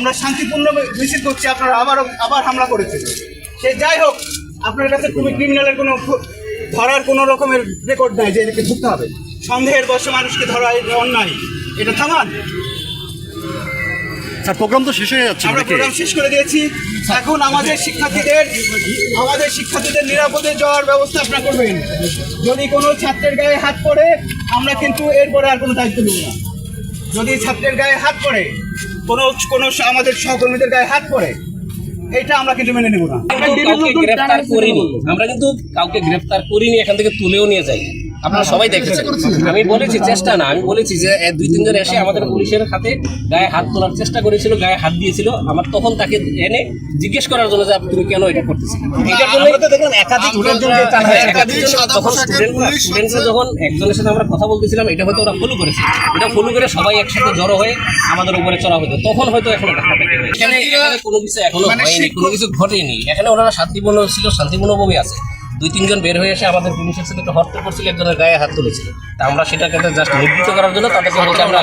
আমরা শান্তিপূর্ণ মিছিল করছি, আপনারা আবার হামলা করেছেন। সে যাই হোক, আপনার কাছে খুবই ক্রিমিনালের কোনো ধরার কোনো রকমের রেকর্ড নাই যে এটাকে ধরতে হবে। সন্দেহের বশে মানুষকে ধরা এটা অন্যায়, এটা থামান। স্যার প্রোগ্রাম তো শেষ হয়ে যাচ্ছে, আমরা প্রোগ্রাম শেষ করে দিয়েছি। এখন আমাদের শিক্ষার্থীদের নিরাপদে যাওয়ার ব্যবস্থা আপনারা করবেন। যদি কোনো ছাত্রের গায়ে হাত পড়ে, আমরা কিন্তু এরপরে আর কোনো দায়িত্ব নেব না। যদি ছাত্রের গায়ে হাত পড়ে, কোনো আমাদের সহকর্মীদের গায়ে হাত পড়ে, এটা আমরা কিন্তু মেনে নেব না। আমরা কিন্তু কাউকে গ্রেফতার করিনি, এখান থেকে তুলেও নিয়ে যাই। আপনারা সবাই দেখেছেন, আমি বলেছি চেষ্টা না, আমি বলেছি যে 2-3 জন এসে আমাদের পুলিশের হাতে গায়ে হাত তোলার চেষ্টা করেছিল, গায়ে হাত দিয়েছিল। আমার তখন তাকে এনে জিজ্ঞেস করার জন্য যে তুমি কেন এটা করতেছি। যখন একজনের সাথে আমরা কথা বলতেছিলাম, এটা হয়তো ওরা ফলো করেছে, এটা ফলো করে সবাই একসাথে জড়ো হয়ে আমাদের উপরে চড়া হতো, তখন হয়তো এখনো এখানে কোনো কিছু এখনো হয়নি, কোনো কিছু ঘটেনি। এখানে ওনারা শান্তিপূর্ণ ছিল, শান্তিপূর্ণভাবে আছে। 2-3 জন বের হয়ে এসে আমাদের পুলিশের সাথে একটা হত্যা করছিল, একজনের গায়ে হাত তুলেছিল। তা আমরা সেটাকে জাস্ট নিবৃত্ত করার জন্য তাদেরকে বলছি আমরা,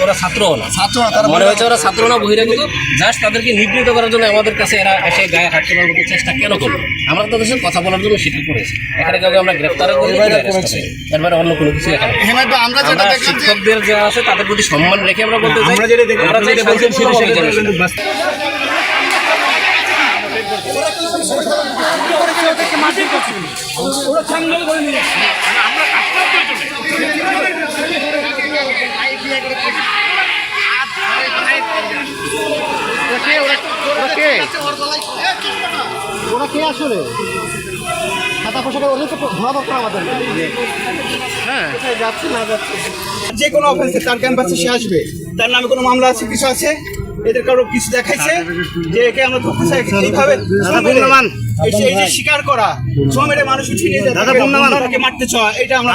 ওরা ছাত্রও না, মনে হয়েছে ওরা ছাত্র না, বহিরাগত। জাস্ট তাদেরকে নিবৃত্ত করার জন্য আমাদের কাছে এরা এসে গায়ে হাত তোলার মতো চেষ্টা কেন করলো? আমরা তাদের সাথে কথা বলার জন্য সেটা করেছি। এখানে কাউকে আমরা গ্রেফতার করি, এরপরে অন্য কোনো কিছু এখানে আমরা শিক্ষকদের যারা আছে তাদের প্রতি সম্মান রেখে আমরা বলতে চাই, আমরা যেটা বলছেন সেটা আসলে খাতা পোশাকে ওদের তো ধরা দরকার আমাদের। হ্যাঁ, যাচ্ছে না যাচ্ছে, যে কোনো অফেন্সে তার ক্যাম্পাসে সে আসবে, তার নামে কোনো মামলা আছে, কিছু আছে, এদের কারো কিছু দেখাইছে যে একে আমরা ধরতে চাই। এইভাবে এই যে স্বীকার করা, শ্রমের মানুষ উঠিয়ে নিয়ে যায়, মারতে চাওয়া, এটা আমরা